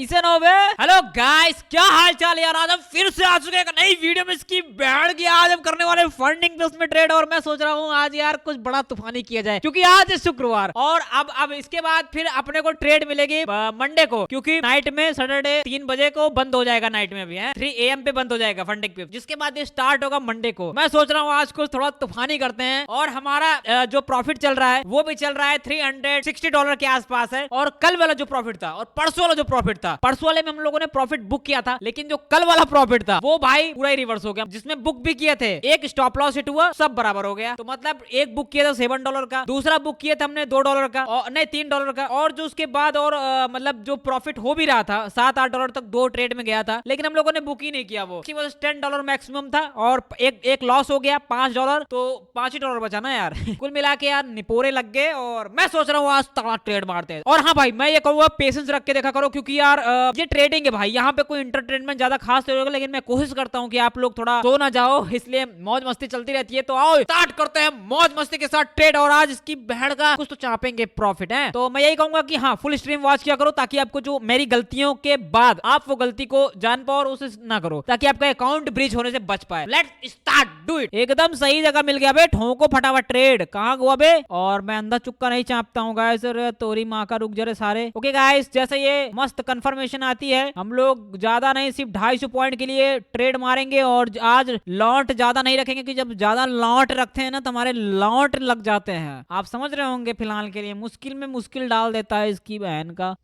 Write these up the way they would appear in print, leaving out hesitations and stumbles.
कैसे हो बे? Hello guys, क्या हाल चाल यार। आज हम फिर से आ चुके हैं एक नई वीडियो में। इसकी बैंड की आज हम करने वाले फंडिंग पे उसमें ट्रेड, और मैं सोच रहा हूँ आज यार कुछ बड़ा तूफानी किया जाए, क्योंकि आज है शुक्रवार और अब इसके बाद फिर अपने को ट्रेड मिलेगी मंडे को, क्योंकि नाइट में सैटरडे 3 बजे को बंद हो जाएगा। नाइट में भी है 3 AM पे बंद हो जाएगा फंडिंग पे, जिसके बाद ये स्टार्ट होगा मंडे को। मैं सोच रहा हूँ आज कुछ थोड़ा तूफानी करते हैं, और हमारा जो प्रॉफिट चल रहा है वो भी चल रहा है $360 के आसपास है। और कल वाला जो प्रॉफिट था और परसों वाला जो प्रॉफिट था, परसों वाले में हम लोगों ने प्रॉफिट बुक किया था, लेकिन जो कल वाला प्रॉफिट था वो भाई पूरा ही रिवर्स हो गया। जिसमें बुक भी किए थे, एक स्टॉप लॉस हिट हुआ, सब बराबर हो गया। तो मतलब एक बुक किया था $7 का, दूसरा बुक किया था हमने $2 का, और नहीं $3 का, और जो उसके बाद और मतलब जो प्रॉफिट हो भी रहा था $7-8 तक 2 ट्रेड में गया था, लेकिन हम लोगों ने बुक ही नहीं किया। वो $10 मैक्सिमम था, और एक लॉस हो गया $5, तो $5 बचा ना यार। कुल मिला के यार निपोरे लग गए, और मैं सोच रहा हूँ आज तगड़ा ट्रेड मारते हैं। और हाँ भाई, मैं ये कहूंगा पेशेंस रख के देखा करो, क्योंकि यार ये ट्रेडिंग है भाई, यहाँ पे कोई इंटरटेनमेंट ज्यादा खास नहीं होगा, लेकिन मैं कोशिश करता हूँ कि आप लोग थोड़ा सो ना जाओ, इसलिए मौज मस्ती चलती रहती है। तो आओ स्टार्ट करते हैं मौज मस्ती के साथ ट्रेड, और आज इसकी बहन का कुछ तो चापेंगे प्रॉफिट है। तो मैं यही कहूंगा कि हाँ, फुल स्ट्रीम वॉच किया करो, ताकि आपको जो मेरी गलतियों के बाद आप वो गलती को जान पाओ और उसे ना करो, ताकि आपका अकाउंट ब्रीच होने से बच पाए। Let's start, do it. एकदम सही जगह मिल गया बे, ठोको फटाफट ट्रेड। कहाँ हुआ बे? और मैं अंधा चुक्का नहीं चापता हूँ गाइस, तोरी माँ का रुक जरे सारे। ओके गाइस, जैसे ये मस्त कंफर्मेशन आती है, हम लोग ज्यादा नहीं, सिर्फ 250 पॉइंट के लिए ट्रेड मारेंगे, और आज लॉट ज्यादा नहीं रखेंगे, कि जब ज्यादा लॉट रखते हैं ना तो हमारे लॉट लग जाते हैं। आप समझ रहे होंगे, फिलहाल के लिए मुश्किल में मुश्किल डाल देता है इसकी बहन का।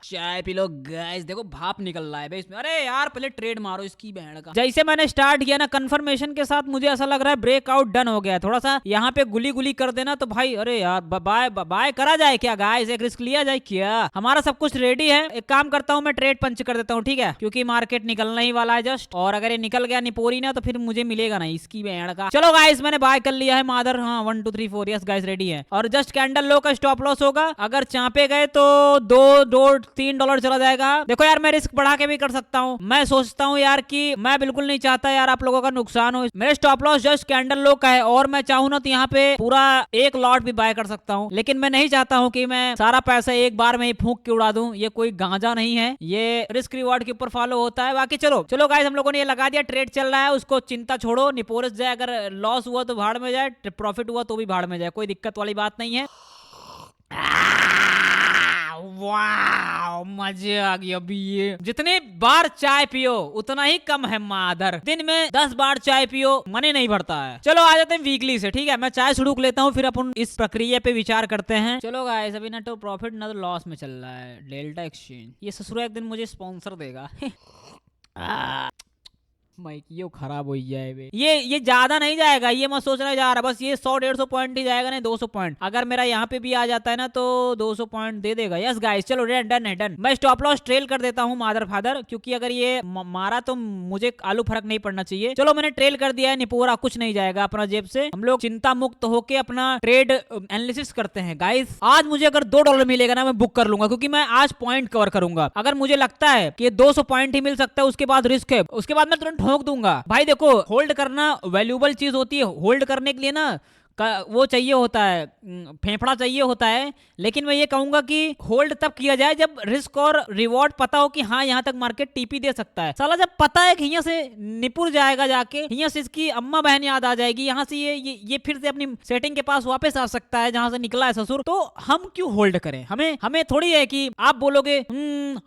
चाय पी लो गाइस, देखो भाप निकल रहा है बे इसमें। अरे यार पहले ट्रेड मारो इसकी बहन का। जैसे मैंने स्टार्ट किया ना कंफर्मेशन के साथ, मुझे ऐसा लग रहा है ब्रेकआउट डन हो गया। थोड़ा सा यहाँ पे गुली गुली कर देना तो भाई, अरे यार बाय बाय करा जाए क्या गाइस? एक रिस्क लिया जाए क्या? हमारा सब कुछ रेडी है। एक काम करता हूँ, मैं ट्रेड पंच कर देता हूँ, ठीक है, क्योंकि मार्केट निकलना ही वाला है जस्ट, और अगर ये निकल गया निपोरी ना तो फिर मुझे मिलेगा ना इसकी बहन का। चलो गाइस, मैंने बाय कर लिया है मादर। हाँ 1 2 3 4 यस गाइस, रेडी है। और जस्ट कैंडल लो का स्टॉप लॉस होगा, अगर चापे गए तो $2-3 चला जाएगा। देखो यार, मैं रिस्क बढ़ा के भी कर सकता हूँ। मैं सोचता हूँ यार कि मैं बिल्कुल नहीं चाहता यार आप लोगों का नुकसान हो। मेरे स्टॉप लॉस जस्ट कैंडल लो का है, और मैं चाहूँ ना तो यहाँ पे पूरा एक लॉट भी बाय कर सकता हूँ, लेकिन मैं नहीं चाहता हूँ कि मैं सारा पैसा एक बार में ही फूंक के उड़ा दूं। ये कोई गांजा नहीं है, ये रिस्क रिवॉर्ड के ऊपर फॉलो होता है। बाकी चलो चलो गाइस, हम लोगों ने ये लगा दिया, ट्रेड चल रहा है, उसको चिंता छोड़ो। निपोरस जाए, अगर लॉस हुआ तो भाड़ में जाए, प्रॉफिट हुआ तो भी भाड़ में जाए, कोई दिक्कत वाली बात नहीं है। वाह, मजा आ गया। अभी ये जितने बार चाय पियो उतना ही कम है मादर। दिन में 10 बार चाय पियो, मने नहीं भरता है। चलो आ जाते हैं वीकली से, ठीक है। मैं चाय सुड़ूक लेता हूँ, फिर अपन इस प्रक्रिया पे विचार करते हैं। चलो गाइस, अभी ना तो प्रॉफिट ना तो लॉस में चल रहा है डेल्टा एक्सचेंज। ये ससुरा एक दिन मुझे स्पॉन्सर देगा। माइक ये खराब हो जाए बे। ये ज्यादा नहीं जाएगा, ये मैं सोच रहा जा रहा, बस ये 100-150 पॉइंट ही जाएगा, नहीं 200 पॉइंट। अगर मेरा यहाँ पे भी आ जाता है ना तो 200 पॉइंट दे देगा। यस गाइस, चलो डन है, डन। मैं स्टॉप लॉस ट्रेल कर देता हूँ मादर फादर, क्योंकि अगर ये मारा तो मुझे आलू फर्क नहीं पड़ना चाहिए। चलो मैंने ट्रेल कर दिया है, निपोरा कुछ नहीं जाएगा अपना जेब से। हम लोग चिंता मुक्त होके अपना ट्रेड एनालिसिस करते हैं गाइस। आज मुझे अगर $2 मिलेगा ना, मैं बुक कर लूंगा, क्योंकि मैं आज पॉइंट कवर करूंगा। अगर मुझे लगता है कि 200 पॉइंट ही मिल सकता है, उसके बाद रिस्क है, उसके बाद मैं तुरंत ठोक दूंगा। भाई देखो, होल्ड करना वैल्यूबल चीज होती है। होल्ड करने के लिए ना वो चाहिए होता है, फेफड़ा चाहिए होता है। लेकिन मैं ये कहूंगा कि होल्ड तब किया जाए जब रिस्क और रिवॉर्ड पता हो कि हाँ यहाँ तक मार्केट टीपी दे सकता है। साला जब पता है कि यहाँ से निपुर जाएगा, जाके यहाँ से इसकी अम्मा बहन याद आ जाएगी, यहाँ से ये फिर से अपनी सेटिंग के पास वापस आ सकता है जहां से निकला है ससुर, तो हम क्यों होल्ड करें? हमें थोड़ी है कि आप बोलोगे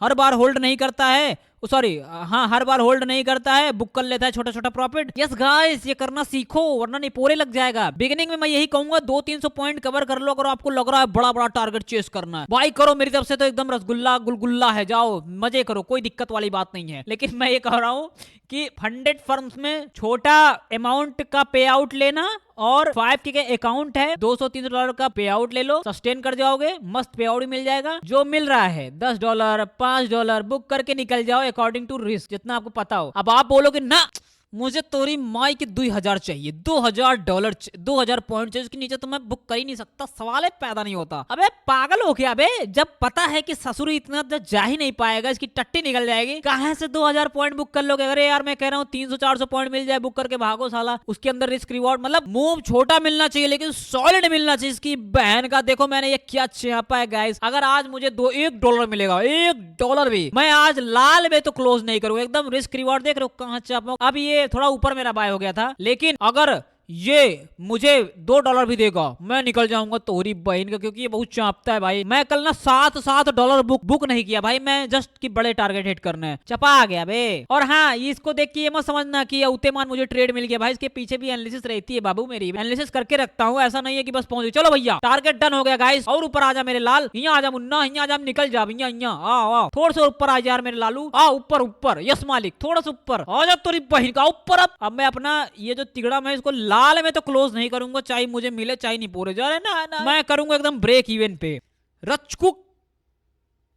हर बार होल्ड नहीं करता है, सॉरी हाँ हर बार होल्ड नहीं करता है, बुक कर लेता है छोटा छोटा प्रॉफिट। यस गाइस, ये करना सीखो, वरना नहीं पोरे लग जाएगा। बिगिनिंग में मैं यही कहूंगा 200-300 पॉइंट कवर कर लो, अगर आपको लग रहा है बड़ा बड़ा टारगेट चेस करना है, भाई करो। मेरी तरफ से तो एकदम रसगुल्ला गुलगुल्ला है, जाओ मजे करो, कोई दिक्कत वाली बात नहीं है। लेकिन मैं ये कह रहा हूँ कि फंडेड फर्म्स में छोटा अमाउंट का पे आउट लेना, और 5K के अकाउंट है, $200-300 का पे आउट ले लो, सस्टेन कर जाओगे, मस्त पे आउट मिल जाएगा। जो मिल रहा है $10 $5 बुक करके निकल जाओ, अकॉर्डिंग टू रिस्क, जितना आपको पता हो। अब आप बोलोगे ना मुझे तोरी माई की 2000 चाहिए, $2000, 2000 पॉइंट चाहिए, उसके नीचे तो मैं बुक कर ही नहीं सकता, सवाल ही पैदा नहीं होता। अबे पागल हो गया बे, जब पता है कि ससुर इतना जा ही नहीं पाएगा, इसकी टट्टी निकल जाएगी, कहां से 2000 पॉइंट बुक कर लोगे? अरे यार मैं कह रहा हूँ 300-400 पॉइंट मिल जाए, बुक करके भागो साला, उसके अंदर रिस्क रिवॉर्ड मतलब मूव छोटा मिलना चाहिए लेकिन सॉलिड मिलना चाहिए। इसकी बहन का देखो मैंने ये क्या छापा है गाइस, अगर आज मुझे $1 मिलेगा, $1 भी, मैं आज लाल में तो क्लोज नहीं करूंगा, एकदम रिस्क रिवॉर्ड देख रहे हो कहां छापा। अब ये थोड़ा ऊपर मेरा बाय हो गया था, लेकिन अगर ये मुझे $2 भी देगा मैं निकल जाऊंगा तोरी बहन का, क्योंकि ये बहुत चापता है भाई। मैं कल ना $7 बुक नहीं किया भाई, मैं जस्ट की बड़े टारगेट हिट करने हैं, चपा आ गया बे। और हाँ इसको देख के ये मत समझना कि उतेमान मुझे ट्रेड मिल गया भाई, इसके पीछे भी एनालिसिस रहती है बाबू, मेरी एनालिसिस करके रखता हूँ, ऐसा नहीं है कि बस पहुंच। चलो भैया टारगेट डन हो गया गाइस, और ऊपर आ जा मेरे लाल, यहाँ आ जा मुन्ना, यहाँ आ जा, निकल जा भैया, आ थोड़ा सा ऊपर आ जा यार मेरे लालू, आ ऊपर ऊपर, यस मालिक थोड़ा सा ऊपर आ जा तोरी बहन का ऊपर। अब मैं अपना ये जो तिगड़ा मैं इसको लाल में तो क्लोज नहीं करूंगा, चाहे मुझे मिले चाहे नहीं, पूरे जा रहे ना, मैं करूंगा एकदम ब्रेक इवन पे। रचकुक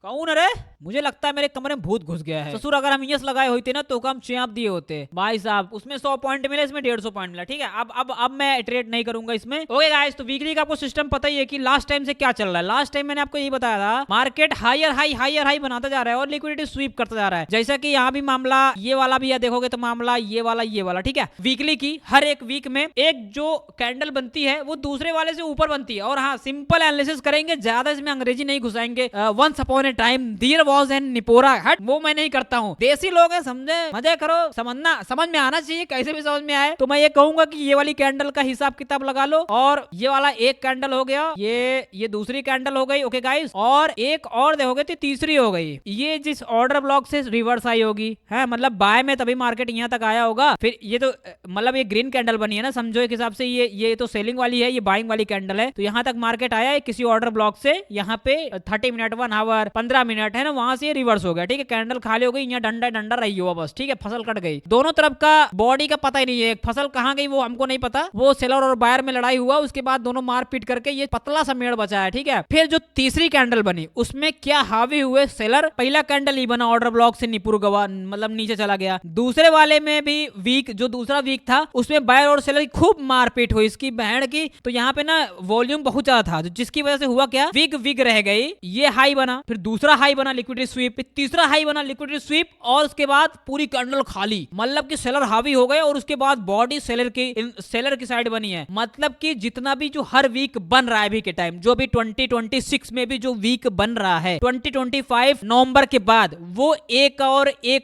कौन अरे, मुझे लगता है मेरे कमरे में भूत घुस गया है। ससुर अगर हम यस लगाए होते ना तो हम चैप दिए होते भाई साहब, उसमें 100 पॉइंट मिले, इसमें 150 पॉइंट मिला। ठीक है अब मैं ट्रेड नहीं करूंगा इसमें। ओके गाइस, तो वीकली का आपको सिस्टम पता ही है कि लास्ट टाइम से क्या चल रहा है। लास्ट टाइम मैंने आपको यही बताया था, मार्केट हायर हाई बनाता जा रहा है और लिक्विडिटी स्वीप करता जा रहा है। जैसा कि यहाँ भी मामला ये वाला भी है, देखोगे तो मामला ये वाला ठीक है। वीकली की हर एक वीक में एक जो कैंडल बनती है वो दूसरे वाले से ऊपर बनती है। और हाँ सिंपल एनालिसिस करेंगे, ज्यादा इसमें अंग्रेजी नहीं घुसाएंगे। Once upon a time there was an निपोरा, हट वो मैं नहीं करता हूँ, देसी लोग हैं समझे, मजे करो, समझ में आना चाहिए, कैसे भी समझ में आए। तो मैं ये कहूंगा कि ये वाली कैंडल का हिसाब किताब लगा लो, और ये वाला एक कैंडल हो गया, ये दूसरी कैंडल हो गई। ओके गाइस, और एक और देखोगे तो तीसरी हो गई, ये जिस ऑर्डर ब्लॉक से रिवर्स आई होगी है, मतलब बाय में तभी मार्केट यहाँ तक आया होगा। फिर ये तो मतलब ये ग्रीन कैंडल बनी है ना, समझो एक हिसाब से ये तो सेलिंग वाली है, ये बाइंग वाली कैंडल है। तो यहाँ तक मार्केट आया है किसी ऑर्डर ब्लॉक से, यहाँ पे 30 मिनट 1 आवर 15 मिनट है ना, वहां से रिवर्स हो गया। ठीक है, कैंडल खाली हो गई, यहाँ डंडा रही हुआ बस। ठीक है, फसल कट गई, दोनों तरफ का बॉडी का पता ही नहीं है, फसल कहाँ गई वो हमको नहीं पता। वो सेलर और बायर में लड़ाई हुआ, उसके बाद दोनों मार पीट करके ये पतला सा मेड़ बचा है। ठीक है, फिर जो तीसरी कैंडल बनी उसमें क्या हावी हुए सेलर, पहला कैंडल ही बना ऑर्डर ब्लॉक से निपुर गवा, मतलब नीचे चला गया। दूसरे वाले में भी वीक, जो दूसरा वीक था उसमें बायर और सेलर की खूब मारपीट हुई इसकी बहन की। तो यहाँ पे ना वॉल्यूम बहुत ज्यादा था, जिसकी वजह से हुआ क्या, वीक रह गई, ये हाई बना, फिर दूसरा हाई बना लिक्विडिटी स्वीप, तीसरा हाई बना लिक्विडिटी स्वीप, और उसके बाद पूरी कैंडल खाली, मतलब कि सेलर हावी हो गए। और उसके बाद बॉडी सेलर की साइड बनी है, मतलब कि जितना भी जो हर वीक बन रहा है अभी के टाइम, जो भी 2026 में भी जो वीक बन रहा है 2025 नवंबर के बाद, वो एक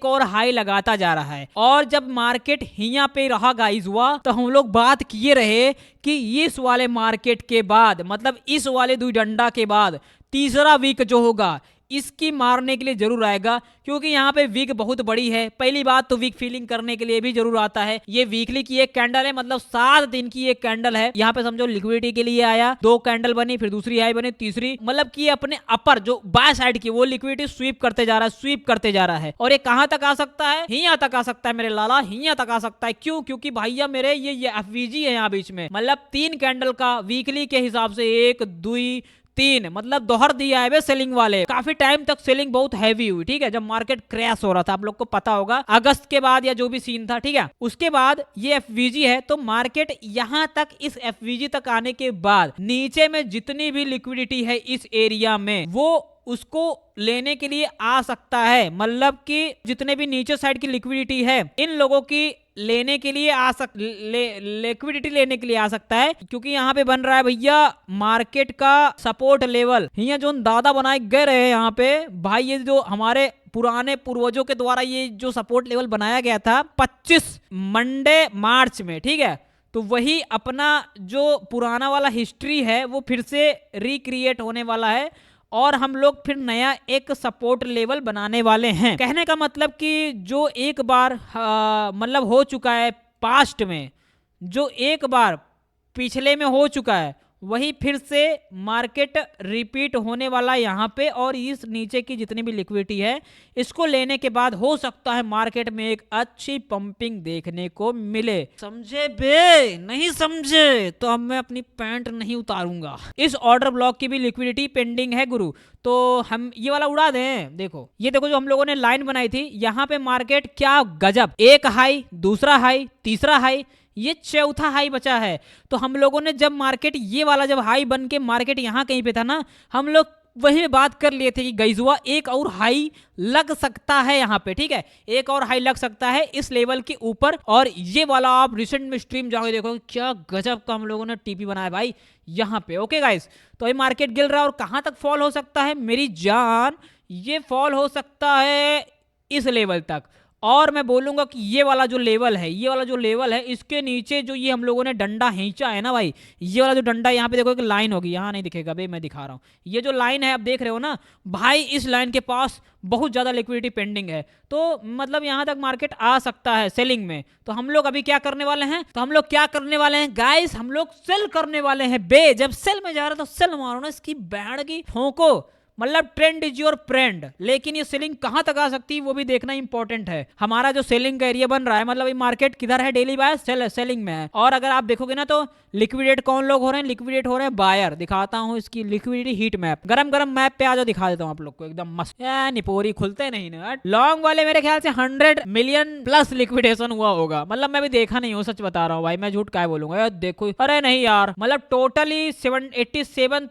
और हाई लगाता जा रहा है। और जब मार्केट हिया पे रहा गाइस हुआ, तो हम लोग बात किए रहे कि इस वाले मार्केट के बाद, मतलब इस वाले दो डंडा के बाद तीसरा वीक जो होगा इसकी मारने के लिए जरूर आएगा, क्योंकि यहाँ पे वीक बहुत बड़ी है। पहली बात तो वीक फीलिंग करने के लिए भी जरूर आता है। ये वीकली की एक कैंडल है, मतलब 7 दिन की एक कैंडल है। यहाँ पे समझो लिक्विडिटी के लिए आया, 2 कैंडल बनी, फिर दूसरी हाई बनी, तीसरी, मतलब कि अपने अपर जो बाय साइड की वो लिक्विडिटी स्वीप करते जा रहा है। और ये कहां तक आ सकता है, यहाँ तक आ सकता है मेरे लाला, यहाँ तक आ सकता है। क्यों? क्योंकि भैया मेरे ये एफवीजी है यहाँ बीच में, मतलब 3 कैंडल का वीकली के हिसाब से 1 2 3 मतलब दोहर दिया है सेलिंग वाले। काफी टाइम तक सेलिंग बहुत हैवी हुई। ठीक है, जब मार्केट क्रैश हो रहा था, आप लोग को पता होगा अगस्त के बाद या जो भी सीन था। ठीक है, उसके बाद ये एफवीजी है, तो मार्केट यहां तक, इस एफवीजी तक आने के बाद नीचे में जितनी भी लिक्विडिटी है इस एरिया में, वो उसको लेने के लिए आ सकता है। मतलब कि जितने भी नीचे साइड की लिक्विडिटी है, इन लोगों की लेने के लिए लिक्विडिटी लेने के लिए आ सकता है, क्योंकि यहाँ पे बन रहा है भैया मार्केट का सपोर्ट लेवल। यहाँ जो दादा बनाए गए रहे यहाँ पे भाई, ये जो हमारे पुराने पूर्वजों के द्वारा ये जो सपोर्ट लेवल बनाया गया था 25 मंडे मार्च में। ठीक है, तो वही अपना जो पुराना वाला हिस्ट्री है वो फिर से रिक्रिएट होने वाला है, और हम लोग फिर नया एक सपोर्ट लेवल बनाने वाले हैं। कहने का मतलब कि जो एक बार मतलब हो चुका है पास्ट में, जो एक बार पिछले में हो चुका है, वही फिर से मार्केट रिपीट होने वाला यहाँ पे, और इस नीचे की जितनी भी लिक्विडिटी है इसको लेने के बाद हो सकता है मार्केट में एक अच्छी पंपिंग देखने को मिले। समझे बे? नहीं समझे तो अब मैं अपनी पैंट नहीं उतारूंगा। इस ऑर्डर ब्लॉक की भी लिक्विडिटी पेंडिंग है गुरु, तो हम ये वाला उड़ा दें। देखो ये देखो जो हम लोगों ने लाइन बनाई थी, यहाँ पे मार्केट क्या गजब, एक हाई, दूसरा हाई, तीसरा हाई, ये चौथा हाई बचा है। तो हम लोगों ने जब मार्केट ये वाला जब हाई बन के मार्केट यहाँ कहीं पे था ना, हम लोग वही में बात कर लिए थे कि गाइस हुआ एक और हाई लग सकता है यहाँ पे, ठीक है, एक और हाई लग सकता है इस लेवल के ऊपर। और ये वाला आप रिसेंट में स्ट्रीम जाके देखो क्या गजब का हम लोगों ने टीपी बनाया भाई यहाँ पे। ओके गाइस, तो ये मार्केट गिर रहा है और कहाँ तक फॉल हो सकता है मेरी जान, ये फॉल हो सकता है इस लेवल तक। और मैं बोलूंगा कि ये वाला जो लेवल है, ये वाला जो लेवल है, इसके नीचे जो ये हम लोगों ने डंडा खींचा है ना भाई, ये वाला जो डंडा यहाँ पे देखो एक लाइन होगी, यहाँ नहीं दिखेगा भाई मैं दिखा रहा हूँ, ये जो लाइन है आप देख रहे हो ना भाई, इस लाइन के पास बहुत ज्यादा लिक्विडिटी पेंडिंग है। तो मतलब यहाँ तक मार्केट आ सकता है सेलिंग में। तो हम लोग अभी क्या करने वाले हैं, तो हम लोग क्या करने वाले हैं गाइस, हम लोग सेल करने वाले हैं बे। जब सेल में जा रहा है तो सेल मारो ना, इसकी बैंड की ठोको, मतलब ट्रेंड इज योर फ्रेंड। लेकिन ये सेलिंग कहां तक आ सकती है वो भी देखना इंपॉर्टेंट है। हमारा जो सेलिंग का एरिया बन रहा है, मतलब ये मार्केट किधर है, डेली बाय सेलिंग में है। और अगर आप देखोगे ना तो लिक्विडेट कौन लोग हो रहे हैं, लिक्विडेट हो रहे हैं बायर। दिखाता हूं इसकी लिक्विडिटी हीट मैप, गरम गरम मैप पे आ जाओ, दिखा देता हूं आप लोग को एकदम मस्त। निपोरी खुलते नहीं ना। लॉन्ग वाले मेरे ख्याल से 100 मिलियन प्लस लिक्विडेशन हुआ होगा, मतलब मैं भी देखा नहीं हूँ, सच बता रहा हूँ भाई, मैं झूठ क्या बोलूंगा यार। देखो अरे नहीं यार, मतलब टोटली 87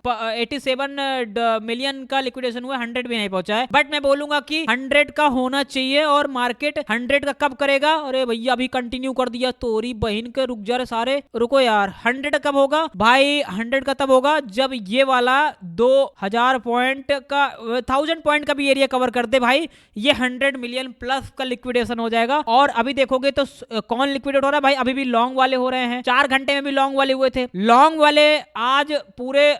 मिलियन का लिक्विडेशन हुआ, 100 भी नहीं पहुंचा है। बट मैं बोलूंगा कि 100 का होना चाहिए। और मार्केट 100 का कब करेगा, अरे भैया अभी कंटिन्यू कर दिया, तोरी बहन के रुक जा रहे सारे, रुको यार। 100 कब होगा भाई, 100 का तब होगा जब ये वाला 2000 पॉइंट का 1000 पॉइंट का भी एरिया कवर कर दे भाई, ये 100 मिलियन प्लस का लिक्विडेशन हो जाएगा। और अभी देखोगे तो कौन लिक्विडेट हो रहा है भाई, अभी भी लॉन्ग वाले हो रहे हैं। 4 घंटे में भी लॉन्ग वाले हुए थे। लॉन्ग वाले आज पूरे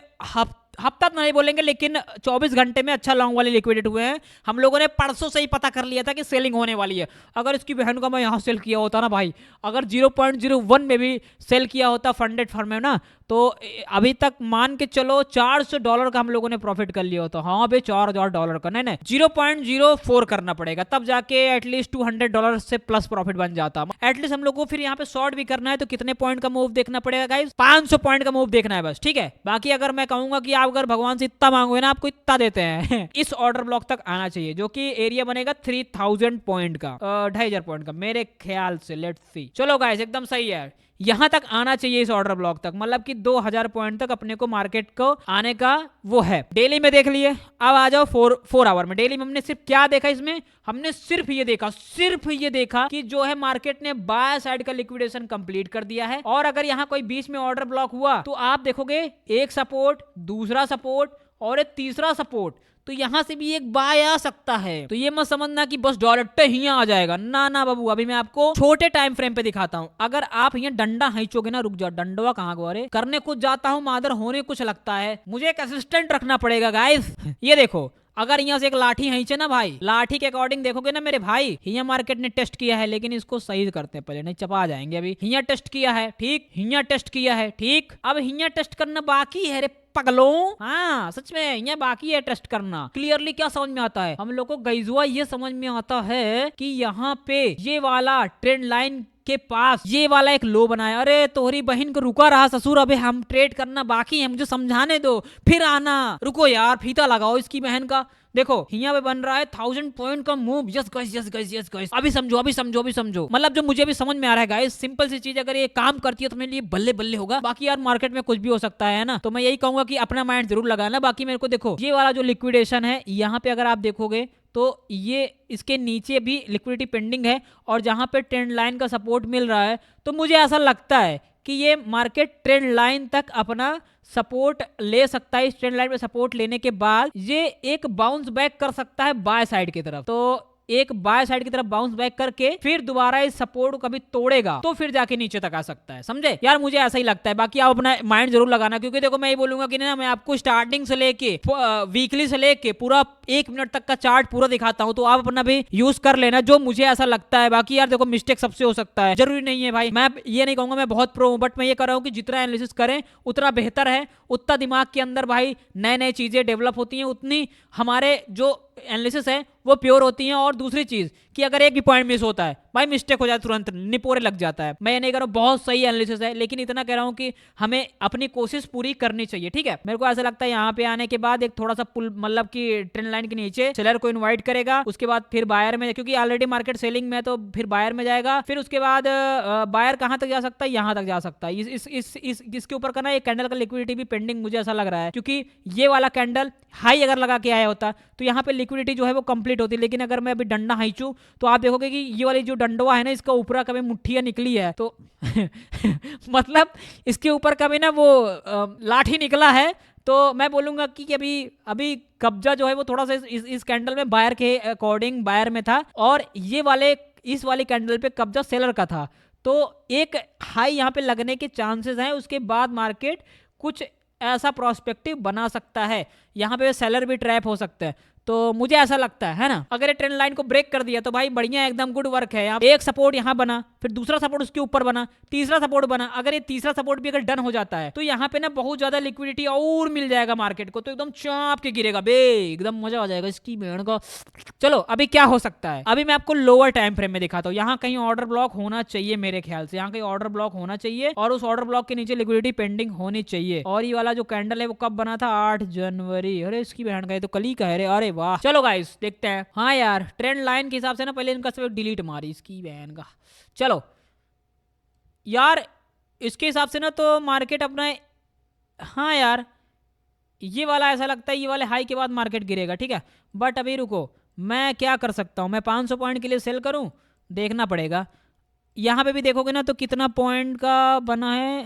हफ्ता तो नहीं बोलेंगे, लेकिन 24 घंटे में अच्छा लॉन्ग वाले लिक्विडेट हुए हैं। हम लोगों ने परसों से ही पता कर लिया था कि सेलिंग होने वाली है। अगर इसकी बहन का मैं यहाँ सेल किया होता ना भाई, अगर 0.01 में भी सेल किया होता फंडेड फर्म में ना, तो अभी तक मान के चलो $400 का हम लोगों ने प्रॉफिट कर लिया होता। हाँ भाई $4000 का, नहीं 0.04 करना पड़ेगा, तब जाके एटलीस्ट $200 से प्लस प्रॉफिट बन जाता। एटलीस्ट हम लोग को फिर यहाँ पे शॉर्ट भी करना है तो कितने पॉइंट का मूव देखना पड़ेगा गाइस, 500 पॉइंट का मूव देखना है बस, ठीक है। बाकी अगर मैं कहूंगा कि आप अगर भगवान से इतना मांगोगे ना, आपको इतना देते हैं इस ऑर्डर ब्लॉक तक आना चाहिए, जो कि एरिया बनेगा 3000 पॉइंट का, 2500 पॉइंट का मेरे ख्याल से। लेट्स सी, चलो गाइस एकदम सही है, यहां तक आना चाहिए इस ऑर्डर ब्लॉक तक, मतलब कि 2000 पॉइंट तक अपने को मार्केट को आने का वो है। डेली में देख लिए, अब आ जाओ 4 आवर में। डेली में हमने सिर्फ क्या देखा, इसमें हमने सिर्फ ये देखा कि जो है मार्केट ने बाय साइड का लिक्विडेशन कंप्लीट कर दिया है। और अगर यहाँ कोई बीच में ऑर्डर ब्लॉक हुआ तो आप देखोगे एक सपोर्ट, दूसरा सपोर्ट और एक तीसरा सपोर्ट, तो यहां से भी एक बाय आ सकता है। तो ये मत समझना कि बस डायरेक्ट ही आ जाएगा, ना ना बाबू, अभी मैं आपको छोटे टाइम फ्रेम पे दिखाता हूं। अगर आप यहाँ डंडा खींचोगे ना, रुक जाओ, डंडवा कहाँ गो, अरे करने कुछ जाता हूँ मादर होने कुछ लगता है, मुझे एक असिस्टेंट रखना पड़ेगा गाइस। ये देखो, अगर यहाँ से एक लाठी खींचे ना भाई, लाठी के अकॉर्डिंग देखोगे ना मेरे भाई, हिया मार्केट ने टेस्ट किया है, लेकिन इसको सही करते हैं पहले, नहीं चपा जाएंगे। अभी हिया टेस्ट किया है, ठीक, हिया टेस्ट किया है, ठीक, अब हिया टेस्ट करना बाकी है रे पगलों। हाँ सच में यहाँ बाकी है टेस्ट करना। क्लियरली क्या समझ में आता है हम लोग को गैजुआ, ये समझ में आता है कि यहाँ पे ये वाला ट्रेंड लाइन के पास ये वाला एक लो बनाया। अरे तोहरी बहन को रुका रहा ससुर, अबे हम ट्रेड करना बाकी है, मुझे समझाने दो फिर आना। रुको यार, फीता लगाओ इसकी बहन का। देखो यहाँ पे बन रहा है 1000 पॉइंट का move. Yes guys, yes guys, yes guys, अभी समझो, अभी समझो, अभी समझो, मतलब जो मुझे भी समझ में आ रहा है गाइस, सिंपल सी चीज, अगर ये काम करती है तो मेरे लिए बल्ले बल्ले होगा। बाकी यार मार्केट में कुछ भी हो सकता है ना, तो मैं यही कहूंगा कि अपना माइंड जरूर लगाना। बाकी मेरे को देखो, ये वाला जो लिक्विडेशन है यहाँ पे अगर आप देखोगे तो ये इसके नीचे भी लिक्विडिटी पेंडिंग है, और जहां पे ट्रेंड लाइन का सपोर्ट मिल रहा है, तो मुझे ऐसा लगता है कि ये मार्केट ट्रेंड लाइन तक अपना सपोर्ट ले सकता है। इस ट्रेंड लाइन पे सपोर्ट लेने के बाद ये एक बाउंस बैक कर सकता है बाय साइड की तरफ। तो एक बाय साइड की तरफ बाउंस बैक करके फिर दोबारा इस सपोर्ट को कभी तोड़ेगा तो फिर जाके नीचे तक आ सकता है, समझे यार, मुझे ऐसा ही लगता है। बाकी आप अपना माइंड जरूर लगाना, क्योंकि देखो मैं ये बोलूंगा कि ना मैं आपको स्टार्टिंग से लेके वीकली से लेके पूरा 1 मिनट तक का चार्ट पूरा दिखाता हूं, तो आप अपना भी यूज कर लेना जो मुझे ऐसा लगता है। बाकी यार देखो मिस्टेक सबसे हो सकता है, जरूरी नहीं है भाई, मैं ये नहीं कहूंगा मैं बहुत प्रो हूं, बट मैं ये कर रहा हूं कि जितना एनालिसिस करें उतना बेहतर है, उतना दिमाग के अंदर भाई नए नए चीजें डेवलप होती हैं, उतनी हमारे जो एनालिसिस है वो प्योर होती हैं। और दूसरी चीज कि अगर एक भी पॉइंट मिस होता है भाई, मिस्टेक हो जाए तुरंत निपोरे लग जाता है। मैं ये नहीं कह रहा हूं बहुत सही एनालिसिस है, लेकिन इतना कह रहा हूं कि हमें अपनी कोशिश पूरी करनी चाहिए, ठीक है। मेरे को ऐसा लगता है यहाँ पे आने के बाद एक थोड़ा सा पुल मतलब कि ट्रेंड लाइन के नीचे सेलर को इनवाइट करेगा, उसके बाद फिर बायर में, क्योंकि ऑलरेडी मार्केट सेलिंग में, तो फिर बायर में जाएगा, फिर उसके बाद बायर कहां तक जा सकता है, यहां तक जा सकता है। इसके ऊपर का ना एक कैंडल का लिक्विडिटी भी पेंडिंग मुझे ऐसा लग रहा है, क्योंकि ये वाला कैंडल हाई अगर लगा के आया होता तो यहाँ पे लिक्विडिटी जो है वो कंप्लीट होती। लेकिन अगर मैं अभी डंडा हाईचू तो आप देखोगे कि ये वाली जो डंडवा है ना, इसका ऊपर कभी मुठ्ठियां निकली है, तो मतलब इसके ऊपर कभी ना वो लाठी निकला है। तो मैं बोलूंगा कि अभी कब्जा जो है वो थोड़ा सा इस कैंडल में बायर के अकॉर्डिंग बायर में था, और ये वाले इस वाले कैंडल पे कब्जा सेलर का था। तो एक हाई यहाँ पे लगने के चांसेस हैं, उसके बाद मार्केट कुछ ऐसा प्रोस्पेक्टिव बना सकता है, यहाँ पे सेलर भी ट्रैप हो सकता है। तो मुझे ऐसा लगता है ना, अगर ये ट्रेंड लाइन को ब्रेक कर दिया तो भाई बढ़िया, एकदम गुड वर्क है। यहाँ एक सपोर्ट यहाँ बना, फिर दूसरा सपोर्ट उसके ऊपर बना, तीसरा सपोर्ट बना, अगर ये तीसरा सपोर्ट भी अगर डन हो जाता है तो यहाँ पे ना बहुत ज्यादा लिक्विडिटी और मिल जाएगा मार्केट को, तो एकदम चाप के गिरेगा बे, एकदम मजा आ जाएगा इसकी भेड़ का। चलो अभी क्या हो सकता है, अभी मैं आपको लोअर टाइम फ्रेम में दिखाता हूँ। यहाँ कहीं ऑर्डर ब्लॉक होना चाहिए मेरे ख्याल से, यहाँ कहीं ऑर्डर ब्लॉक होना चाहिए, और उस ऑर्डर ब्लॉक के नीचे लिक्विडिटी पेंडिंग होनी चाहिए। और ये वाला जो कैंडल है वो कब बना था, 8 जनवरी। अरे इसकी बहन का तो कल ही का है रे, अरे वाह। चलो गाइस देखते हैं। हाँ यार ट्रेंड लाइन के हिसाब से ना पहले इनका सब डिलीट मारी इसकी बहन का। चलो यार इसके हिसाब से ना तो मार्केट अपना, हाँ यार ये वाला ऐसा लगता है ये वाले हाई के बाद मार्केट गिरेगा, ठीक है। बट अभी रुको, मैं क्या कर सकता हूँ, मैं 500 पॉइंट के लिए सेल करूँ, देखना पड़ेगा। यहाँ पे भी देखोगे ना तो कितना पॉइंट का बना है,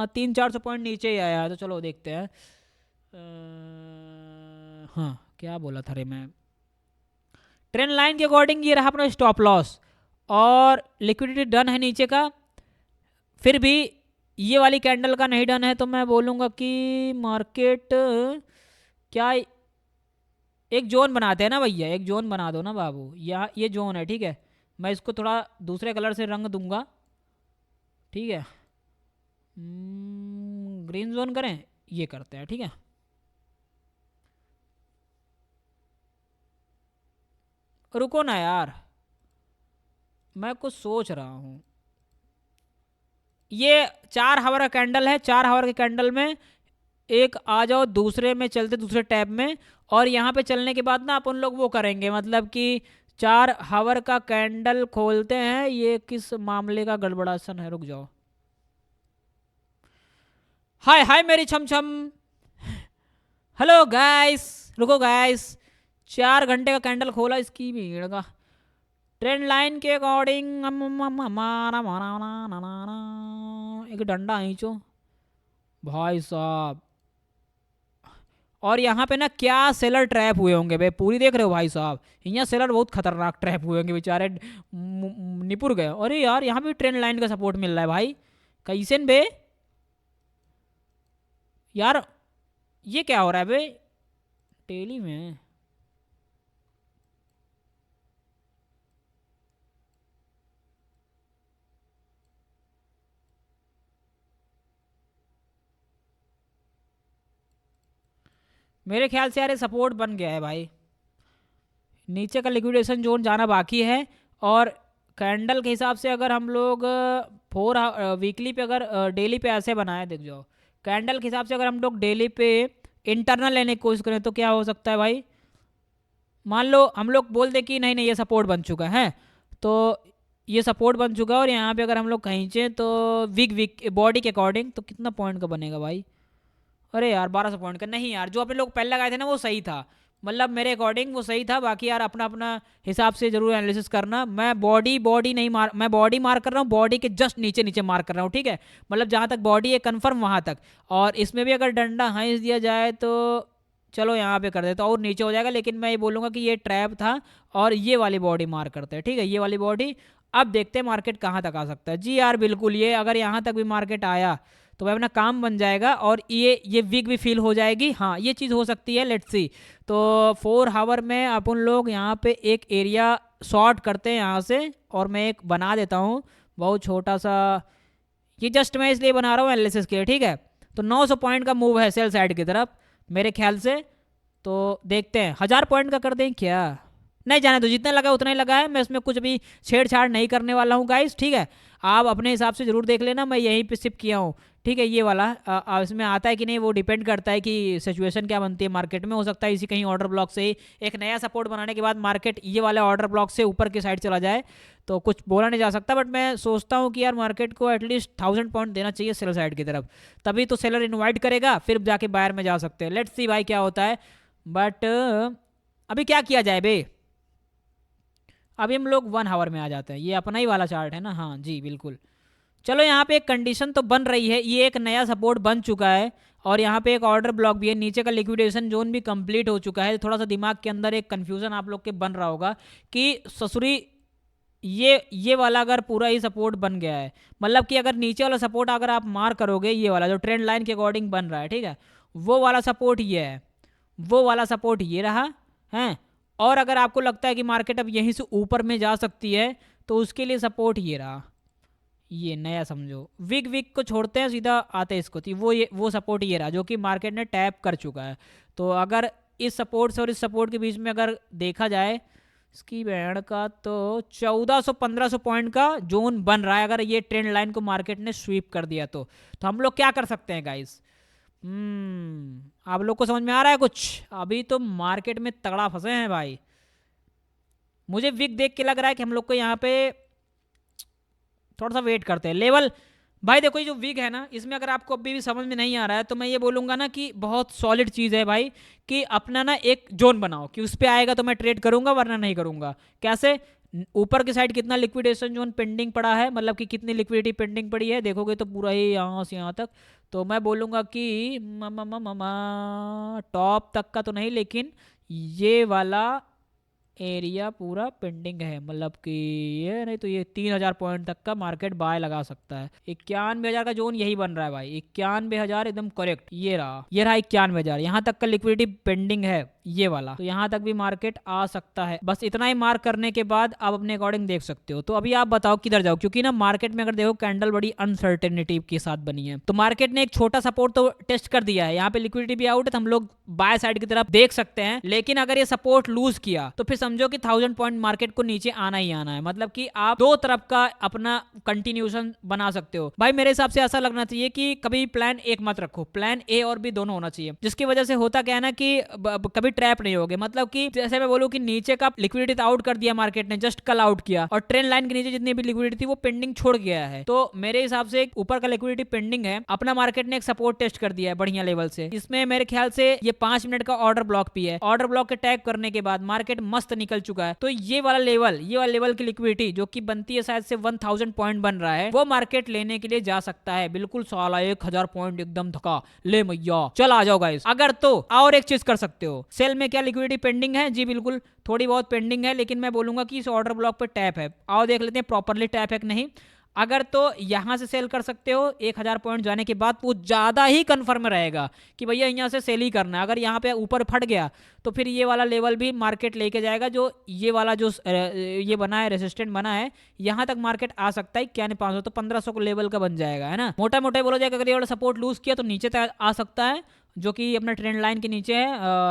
300-400 पॉइंट नीचे ही आया है। तो चलो देखते हैं। हाँ क्या बोला था रे मैं, ट्रेंड लाइन के अकॉर्डिंग ये रहा अपना स्टॉप लॉस, और लिक्विडिटी डन है नीचे का, फिर भी ये वाली कैंडल का नहीं डन है। तो मैं बोलूँगा कि मार्केट क्या, एक जोन बनाते हैं ना भैया, एक जोन बना दो ना बाबू, यहाँ ये जोन है, ठीक है। मैं इसको थोड़ा दूसरे कलर से रंग दूंगा, ठीक है। ग्रीन जोन करें, ये करते हैं, ठीक है। रुको ना यार, मैं कुछ सोच रहा हूँ। ये 4 हावर का कैंडल है, 4 हावर के कैंडल में एक आ जाओ, दूसरे में चलते दूसरे टैब में, और यहाँ पे चलने के बाद ना अपन लोग वो करेंगे, मतलब कि 4 हावर का कैंडल खोलते हैं। ये किस मामले का गड़बड़ासन है, रुक जाओ। हाय हाय मेरी छम छम, हेलो गाइस, रुको गाइस, 4 घंटे का कैंडल खोला इसकी भीड़ का। ट्रेंड लाइन के अकॉर्डिंग एक डंडा खींचो भाई साहब, और यहाँ पे ना क्या सेलर ट्रैप हुए होंगे बे, पूरी देख रहे हो भाई साहब, यहाँ सेलर बहुत खतरनाक ट्रैप हुए होंगे बेचारे, निपुर गए। अरे यार यहाँ पे ट्रेंड लाइन का सपोर्ट मिल रहा है भाई, कैसे बे यार, ये क्या हो रहा है बे टेली में। मेरे ख्याल से यार ये सपोर्ट बन गया है भाई, नीचे का लिक्विडेशन जोन जाना बाकी है। और कैंडल के हिसाब से अगर हम लोग 4 वीकली पे अगर डेली पे ऐसे बनाए, देख जाओ कैंडल के हिसाब से अगर हम लोग डेली पे इंटरनल लेने की कोशिश करें तो क्या हो सकता है भाई। मान लो हम लोग बोल दे कि नहीं नहीं ये सपोर्ट बन चुका है, तो ये सपोर्ट बन चुका है, और यहाँ पे अगर हम लोग खींचें तो वीक बॉडी के अकॉर्डिंग तो कितना पॉइंट का बनेगा भाई। अरे यार 1200 पॉइंट का नहीं यार, जो अपने लोग पहले लगाए थे ना वो सही था, मतलब मेरे अकॉर्डिंग वो सही था। बाकी यार अपना अपना हिसाब से जरूर एनालिसिस करना। मैं बॉडी नहीं मार, मैं बॉडी मार कर रहा हूँ, बॉडी के जस्ट नीचे नीचे मार कर रहा हूँ, ठीक है। मतलब जहाँ तक बॉडी है कन्फर्म वहाँ तक, और इसमें भी अगर डंडा हाइस दिया जाए तो चलो यहाँ पे कर देता हूँ और नीचे हो जाएगा, लेकिन मैं ये बोलूँगा कि ये ट्रैप था और ये वाली बॉडी मार करते हैं, ठीक है, ये वाली बॉडी। अब देखते हैं मार्केट कहाँ तक आ सकता है। जी यार बिल्कुल, ये अगर यहाँ तक भी मार्केट आया तो भाई अपना काम बन जाएगा और ये वीक भी फील हो जाएगी। हाँ ये चीज़ हो सकती है, लेट्स सी। तो 4 आवर में अपन लोग यहाँ पे एक एरिया शॉर्ट करते हैं यहाँ से, और मैं एक बना देता हूँ बहुत छोटा सा। ये जस्ट मैं इसलिए बना रहा हूँ एनालिसिस के लिए, ठीक है। तो 900 पॉइंट का मूव है सेल साइड की तरफ मेरे ख्याल से। तो देखते हैं 1000 पॉइंट का कर दें क्या? नहीं, जाने दो, जितना लगा उतना ही लगा है। मैं इसमें कुछ भी छेड़छाड़ नहीं करने वाला हूँ गाइस, ठीक है। आप अपने हिसाब से ज़रूर देख लेना, मैं यहीं पे शिफ्ट किया हूँ, ठीक है। ये वाला इसमें आता है कि नहीं वो डिपेंड करता है कि सिचुएशन क्या बनती है मार्केट में। हो सकता है इसी कहीं ऑर्डर ब्लॉक से ही एक नया सपोर्ट बनाने के बाद मार्केट ये वाले ऑर्डर ब्लॉक से ऊपर की साइड चला जाए, तो कुछ बोला नहीं जा सकता। बट मैं सोचता हूँ कि यार मार्केट को एटलीस्ट 1000 पॉइंट देना चाहिए सेलर साइड की तरफ, तभी तो सेलर इन्वाइट करेगा, फिर जाके बायर में जा सकते हैं। लेट्स सी भाई क्या होता है। बट अभी क्या किया जाए बे? अभी हम लोग 1 आवर में आ जाते हैं। ये अपना ही वाला चार्ट है ना? हाँ जी बिल्कुल। चलो यहाँ पे एक कंडीशन तो बन रही है, ये एक नया सपोर्ट बन चुका है और यहाँ पे एक ऑर्डर ब्लॉक भी है, नीचे का लिक्विडेशन जोन भी कंप्लीट हो चुका है। थोड़ा सा दिमाग के अंदर एक कन्फ्यूज़न आप लोग के बन रहा होगा कि ससुरी ये वाला अगर पूरा ही सपोर्ट बन गया है, मतलब कि अगर नीचे वाला सपोर्ट अगर आप मार करोगे, ये वाला जो ट्रेंड लाइन के अकॉर्डिंग बन रहा है, ठीक है, वो वाला सपोर्ट ये है, वो वाला सपोर्ट ये रहा है। और अगर आपको लगता है कि मार्केट अब यहीं से ऊपर में जा सकती है तो उसके लिए सपोर्ट ये रहा, ये नया समझो। विक को छोड़ते हैं, सीधा आते हैं इसको, तो वो सपोर्ट ये रहा जो कि मार्केट ने टैप कर चुका है। तो अगर इस सपोर्ट से और इस सपोर्ट के बीच में अगर देखा जाए इसकी बैंड का, तो 1400-1500 पॉइंट का जोन बन रहा है। अगर ये ट्रेंड लाइन को मार्केट ने स्वीप कर दिया तो हम लोग क्या कर सकते हैं गाइस? आप लोग को समझ में आ रहा है कुछ? अभी तो मार्केट में तगड़ा फंसे हैं भाई। मुझे विक देख के लग रहा है कि हम लोग को यहाँ पे थोड़ा सा वेट करते हैं। लेवल भाई देखो, ये जो विग है ना, इसमें अगर आपको अभी भी समझ में नहीं आ रहा है तो मैं ये बोलूँगा ना कि बहुत सॉलिड चीज़ है भाई, कि अपना ना एक जोन बनाओ कि उस पर आएगा तो मैं ट्रेड करूँगा वरना नहीं करूँगा। कैसे? ऊपर की साइड कितना लिक्विडेशन जोन पेंडिंग पड़ा है, मतलब कि कितनी लिक्विडिटी पेंडिंग पड़ी है, देखोगे तो पूरा ही यहाँ से यहाँ तक। तो मैं बोलूँगा कि टॉप तक का तो नहीं, लेकिन ये वाला एरिया पूरा पेंडिंग है, मतलब कि ये नहीं तो ये 3000 पॉइंट तक का मार्केट बाय लगा सकता है। 91,000 का जोन यही बन रहा है भाई, 91,000 एकदम करेक्ट। ये रहा 91,000, यहाँ तक का लिक्विडिटी पेंडिंग है ये वाला, तो यहाँ तक भी मार्केट आ सकता है। बस इतना ही मार्क करने के बाद आप अपने अकॉर्डिंग देख सकते हो। तो अभी आप बताओ किधर जाओ, क्योंकि ना मार्केट में अगर देखो कैंडल बड़ी अनसर्टेनिटी के साथ बनी है, तो मार्केट ने एक छोटा सपोर्ट तो टेस्ट कर दिया है, यहाँ पे लिक्विडिटी भी आउट है, तो हम लोग बाय साइड की तरफ देख सकते हैं। लेकिन अगर ये सपोर्ट लूज किया तो फिर समझो कि 1000 पॉइंट मार्केट को नीचे आना ही आना है, मतलब कि आप दो तरफ का अपना कंटिन्यूशन बना सकते हो। भाई मेरे हिसाब से ऐसा लगना चाहिए कि कभी प्लान एक मत रखो, प्लान ए और बी दोनों होना चाहिए, जिसकी वजह से होता क्या है ना कि कभी ट्रैप नहीं होगे। मतलब कि जैसे मैं बोलूं कि नीचे का लिक्विडिटी आउट कर दिया मार्केट ने, जस्ट कल आउट किया, और ट्रेंड लाइन के नीचे जितनी भी लिक्विडिटी थी वो पेंडिंग छोड़ गया है। तो मेरे हिसाब से ऊपर का लिक्विडिटी पेंडिंग है, अपना मार्केट ने एक सपोर्ट टेस्ट कर दिया है बढ़िया लेवल से। इसमें मेरे ख्याल से ये 5 मिनट का ऑर्डर ब्लॉक भी है। ऑर्डर ब्लॉक के टैग करने के बाद मार्केट मस्त निकल चुका है। तो ये वाला लेवल की लिक्विडिटी जो कि बनती है शायद से 1000 पॉइंट बन रहा है, वो मार्केट लेने के लिए जा सकता है। बिल्कुल 1000 पॉइंट एकदम धक्का ले मैया, चल आ जाओ गाइस। अगर तो और एक चीज कर सकते हो, सेल में क्या लिक्विडिटी पेंडिंग है? जी बिल्कुल थोड़ी बहुत पेंडिंग है, लेकिन मैं बोलूंगा कि इस ऑर्डर ब्लॉक पे टैप है। आओ देख लेते हैं प्रॉपरली टैप है कि नहीं। अगर तो यहां से सेल कर सकते हो 1000 पॉइंट जाने के बाद, वो ज़्यादा ही कंफर्म रहेगा कि भैया यहाँ से सेल ही करना है। अगर यहाँ पे ऊपर फट गया तो फिर ये वाला लेवल भी मार्केट लेके जाएगा, जो ये वाला जो ये बना है रेसिस्टेंट बना है, यहाँ तक मार्केट आ सकता है। क्या नहीं 500 तो 1500 को लेवल का बन जाएगा, है ना। मोटा मोटा बोला जाएगा अगर ये वाला सपोर्ट लूज किया तो नीचे तक आ सकता है, जो कि अपना ट्रेंड लाइन के नीचे है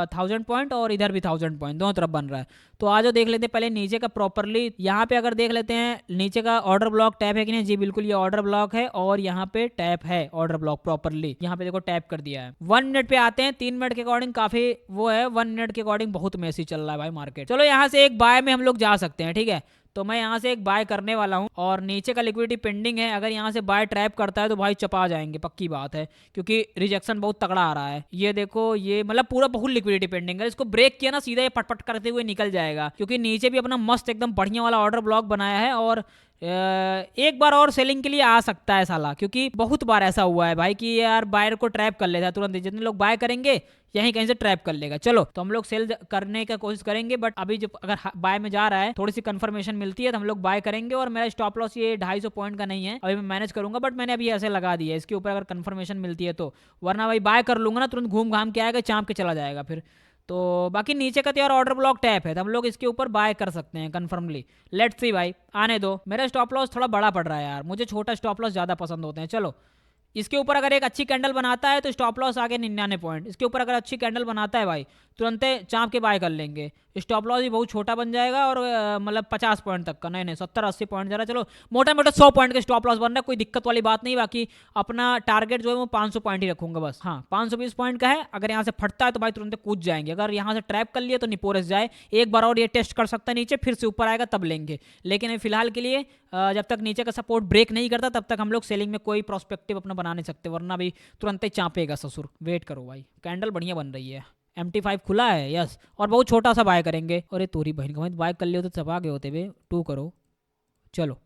1000 पॉइंट, और इधर भी 1000 पॉइंट, दोनों तरफ बन रहा है। तो आज देख लेते हैं पहले नीचे का प्रॉपरली। यहाँ पे अगर देख लेते हैं नीचे का ऑर्डर ब्लॉक टैप है कि नहीं। जी बिल्कुल ये ऑर्डर ब्लॉक है, और यहाँ पे टैप है ऑर्डर ब्लॉक प्रॉपरली। यहाँ पे देखो टैप कर दिया है। 1 मिनट पे आते हैं, 3 मिनट के अकॉर्डिंग काफी वो है, 1 मिनट के अकॉर्डिंग बहुत मैसी चल रहा है भाई मार्केट। चलो यहाँ से एक बाय में हम लोग जा सकते हैं, ठीक है। तो मैं यहाँ से एक बाय करने वाला हूँ, और नीचे का लिक्विडिटी पेंडिंग है। अगर यहाँ से बाय ट्रैप करता है तो भाई चपा जाएंगे, पक्की बात है, क्योंकि रिजेक्शन बहुत तगड़ा आ रहा है। ये देखो ये मतलब पूरा बहुत लिक्विडिटी पेंडिंग है, इसको ब्रेक किया ना सीधा ये पटपट करते हुए निकल जाएगा, क्योंकि नीचे भी अपना मस्त एकदम बढ़िया वाला ऑर्डर ब्लॉक बनाया है, और एक बार और सेलिंग के लिए आ सकता है साला, क्योंकि बहुत बार ऐसा हुआ है भाई कि यार बायर को ट्रैप कर लेता है तुरंत, जितने लोग बाय करेंगे यहीं कहीं से ट्रैप कर लेगा। चलो तो हम लोग सेल करने का कोशिश करेंगे, बट अभी जब अगर बाय में जा रहा है, थोड़ी सी कंफर्मेशन मिलती है तो हम लोग बाय करेंगे। और मेरा स्टॉप लॉस ये 250 पॉइंट का नहीं है, अभी मैं मैनेज करूंगा, बट मैंने अभी ऐसे लगा दिया है इसके ऊपर अगर कंफर्मेशन मिलती है तो, वरना भाई बाय कर लूंगा ना तुरंत घूम घाम के आएगा, चाँप के चला जाएगा फिर। तो बाकी नीचे का तो यार ऑर्डर ब्लॉक टैप है, तो हम लोग इसके ऊपर बाय कर सकते हैं कन्फर्मली। लेट्स सी भाई, आने दो। मेरा स्टॉप लॉस थोड़ा बड़ा पड़ रहा है यार, मुझे छोटा स्टॉप लॉस ज़्यादा पसंद होते हैं। चलो इसके ऊपर अगर एक अच्छी कैंडल बनाता है तो स्टॉप लॉस आगे 99 पॉइंट, इसके ऊपर अगर अच्छी कैंडल बनाता है भाई तुरंत चाँप के बाय कर लेंगे। स्टॉप लॉस भी बहुत छोटा बन जाएगा और मतलब 50 पॉइंट तक का, नहीं 70-80 पॉइंट जा रहा है। चलो मोटा मोटा 100 पॉइंट का स्टॉप लॉस बन रहा है, कोई दिक्कत वाली बात नहीं। बाकी अपना टारगेट जो है वो 500 पॉइंट ही रखूंगा बस। हाँ 520 पॉइंट का है, अगर यहाँ से फटता है तो भाई तुरंत कूद जाएंगे, अगर यहाँ से ट्रैप कर लिए तो निपोरस जाए, एक बार और ये टेस्ट कर सकता है नीचे, फिर से ऊपर आएगा तब लेंगे। लेकिन फिलहाल के लिए जब तक नीचे का सपोर्ट ब्रेक नहीं करता तब तक हम लोग सेलिंग में कोई प्रोस्पेक्टिव अपना बना नहीं सकते, वरना भी तुरंत ही चापेगा ससुर। वेट करो भाई, कैंडल बढ़िया बन रही है, MT5 खुला है यस, और बहुत छोटा सा बाय करेंगे। अरे तोरी बहन का बाय कर लियो तो चपा गए होते बे, 2 करो। चलो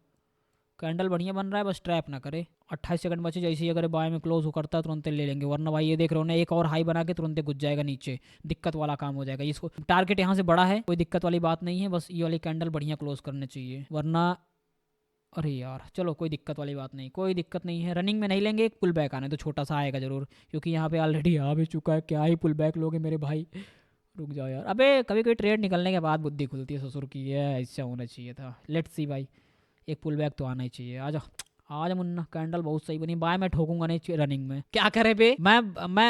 कैंडल बढ़िया बन रहा है, बस ट्रैप ना करे। 28 सेकंड बचे, जैसे ही अगर बाय में क्लोज हो करता है तुरंत ले लेंगे, वरना भाई ये देख रहे हो ना एक और हाई बना के तुरंत घुस जाएगा नीचे, दिक्कत वाला काम हो जाएगा। इसको टारगेट यहाँ से बड़ा है, कोई दिक्कत वाली बात नहीं है, बस ये वाली कैंडल बढ़िया क्लोज करनी चाहिए, वरना अरे यार चलो कोई दिक्कत वाली बात नहीं, कोई दिक्कत नहीं है। रनिंग में नहीं लेंगे, एक पुल बैक आने तो छोटा सा आएगा जरूर, क्योंकि यहाँ पे ऑलरेडी आ भी चुका है, क्या ही पुल बैक लोगे मेरे भाई। रुक जाओ यार, अबे कभी कोई ट्रेड निकलने के बाद बुद्धि खुलती है ससुर की, ये ऐसा होना चाहिए था। लेट्स सी भाई, एक पुल बैक तो आना ही चाहिए। आजा आज मुन्ना, कैंडल बहुत सही बनी, बाय मैं ठोकूंगा नहीं रनिंग में, क्या करे बे। मैं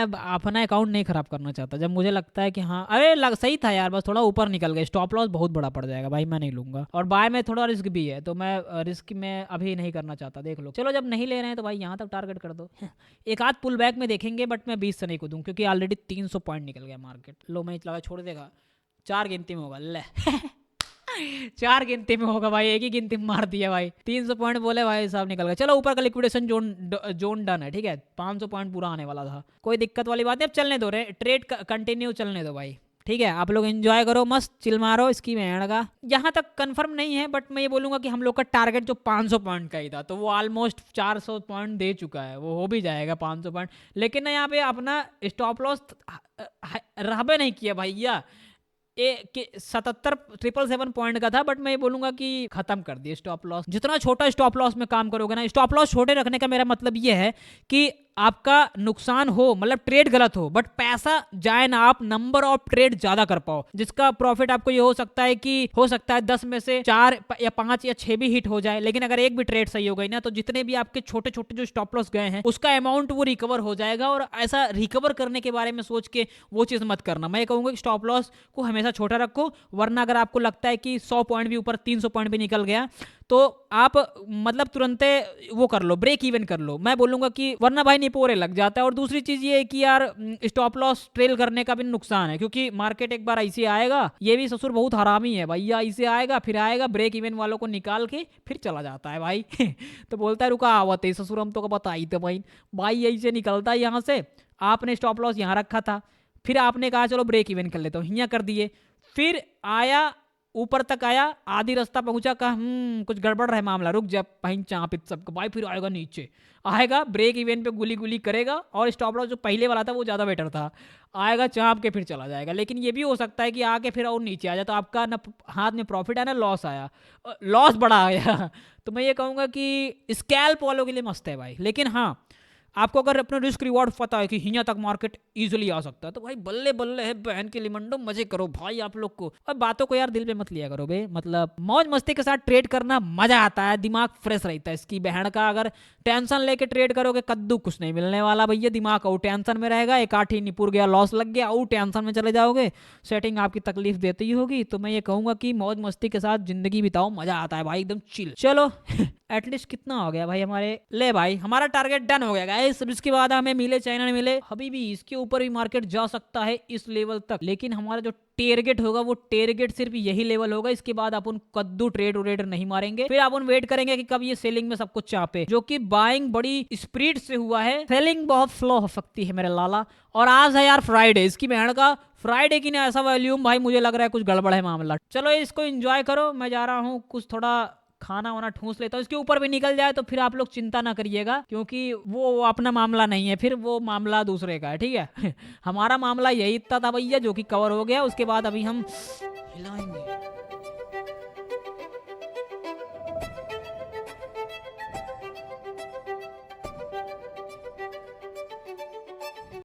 अपना अकाउंट नहीं खराब करना चाहता, जब मुझे लगता है कि हाँ अरे सही था यार, बस थोड़ा ऊपर निकल गया, स्टॉप लॉस बहुत बड़ा पड़ जाएगा भाई, मैं नहीं लूंगा। और बाय में थोड़ा रिस्क भी है, तो मैं रिस्क में अभी नहीं करना चाहता, देख लो। चलो जब नहीं ले रहे हैं तो भाई यहाँ तक टारगेट कर दो। एक आध पुल बैक में देखेंगे, बट मैं 20 से नहीं कूदूँ, क्योंकि ऑलरेडी 300 पॉइंट निकल गया मार्केट। लो मैं लगा छोड़ देगा, 4 गिनती में होगा ले। 4 गिनती में होगा भाई, एक ही गिनती में मार दिया भाई, 300 पॉइंट बोले भाई साहब निकल गए। चलो ऊपर का लिक्विडेशन जोन डन है, ठीक है, 500 पॉइंट पूरा आने वाला था, कोई दिक्कत वाली बात नहीं। अब चलने दो, ट्रेड कंटिन्यू चलने दो भाई, ठीक है। आप लोग एंजॉय करो, मस्त चिल मारो, इसकी भेड़ का। यहाँ तक कंफर्म नहीं है, बट मैं ये बोलूंगा कि हम लोग का टारगेट जो 500 पॉइंट का ही था, तो वो ऑलमोस्ट 400 पॉइंट दे चुका है, वो हो भी जाएगा 500 पॉइंट। लेकिन ना यहाँ पे अपना स्टॉप लॉस रहबे नहीं किया भैया, 77,777 पॉइंट का था, बट मैं ये बोलूंगा कि खत्म कर दिया स्टॉप लॉस। जितना छोटा स्टॉप लॉस में काम करोगे ना, स्टॉप लॉस छोटे रखने का मेरा मतलब ये है कि आपका नुकसान हो, मतलब ट्रेड गलत हो, बट पैसा जाए ना, आप नंबर ऑफ ट्रेड ज्यादा कर पाओ, जिसका प्रॉफिट आपको ये हो सकता है कि 10 में से 4 या 5 या 6 भी हिट हो जाए। लेकिन अगर एक भी ट्रेड सही हो गई ना, तो जितने भी आपके छोटे छोटे जो स्टॉप लॉस गए हैं उसका अमाउंट वो रिकवर हो जाएगा। और ऐसा रिकवर करने के बारे में सोच के वो चीज मत करना। मैं कहूंगा कि स्टॉप लॉस को हमेशा छोटा रखो, वरना अगर आपको लगता है कि 100 पॉइंट भी ऊपर, 300 पॉइंट भी निकल गया, तो आप मतलब तुरंत वो कर लो, ब्रेक इवन कर लो, मैं बोलूंगा कि वरना भाई निपोरे लग जाता है। और दूसरी चीज ये है कि यार स्टॉप लॉस ट्रेल करने का भी नुकसान है, क्योंकि मार्केट एक बार ऐसे आएगा, ये भी ससुर बहुत हरामी है भैया, ऐसे आएगा फिर आएगा, ब्रेक इवन वालों को निकाल के फिर चला जाता है भाई। तो बोलता है रुका आवत है ससुर, हम तो बताई थे भाई ऐसे निकलता है यहाँ से। आपने स्टॉप लॉस यहाँ रखा था, फिर आपने कहा चलो ब्रेक इवन कर लेता हूँ, यहाँ कर दिए, फिर आया ऊपर तक आया, आधी रास्ता पहुंचा, कहा कुछ गड़बड़ रहा है मामला, रुक जा पहन चापित सबको भाई, फिर आएगा नीचे, आएगा ब्रेक इवन पे गुली गुली करेगा, और स्टॉप लॉस जो पहले वाला था वो ज़्यादा बेटर था, आएगा चाप के फिर चला जाएगा। लेकिन ये भी हो सकता है कि आके फिर और नीचे आ जाए, तो आपका ना हाथ में प्रॉफिट है ना लॉस आया, लॉस बड़ा आया। तो मैं ये कहूँगा कि स्कैल्प वालों के लिए मस्त है भाई। लेकिन हाँ, आपको अगर अपना रिस्क रिवॉर्ड पता है कि यहाँ तक मार्केट इजीली आ सकता है, तो भाई बल्ले बल्ले है बहन के लिमंडो, मजे करो भाई आप लोग को। और बातों को यार दिल पे मत लिया करो बे, मतलब मौज मस्ती के साथ ट्रेड करना मजा आता है, दिमाग फ्रेश रहता है इसकी बहन का। अगर टेंशन लेके ट्रेड करोगे कद्दू कुछ नहीं मिलने वाला भैया, दिमाग और टेंशन में रहेगा, एक आठ ही निपुर गया, लॉस लग गया, और टेंशन में चले जाओगे, सेटिंग आपकी तकलीफ देती ही होगी। तो मैं ये कहूंगा कि मौज मस्ती के साथ जिंदगी बिताओ, मजा आता है भाई एकदम चिल। चलो एटलीस्ट कितना हो गया भाई हमारे, ले भाई हमारा टारगेट डन हो गया गाइस। इसके बाद हमें मिले चाहे ना मिले, अभी भी इसके ऊपर भी मार्केट जा सकता है इस लेवल तक, लेकिन हमारा जो टारगेट होगा वो टारगेट सिर्फ यही लेवल होगा। इसके बाद अपन कद्दू ट्रेड उरेड नहीं मारेंगे, फिर अपन वेट करेंगे कि कब ये सेलिंग में सब कुछ चापे, जो कि बाइंग बड़ी स्पीड से हुआ है, सेलिंग बहुत स्लो हो सकती है मेरे लाला। और आज है यार फ्राइडे, इसकी बहन का फ्राइडे की ना ऐसा वॉल्यूम भाई, मुझे लग रहा है कुछ गड़बड़ है मामला। चलो इसको एंजॉय करो, मैं जा रहा हूँ कुछ थोड़ा खाना वाना ठूस लेता हूँ, इसके ऊपर भी निकल जाए तो फिर आप लोग चिंता ना करिएगा, क्योंकि वो अपना मामला नहीं है, फिर वो मामला दूसरे का है, ठीक है। हमारा मामला यही इतना था भैया जो कि कवर हो गया। उसके बाद अभी हम हिलाएंगे।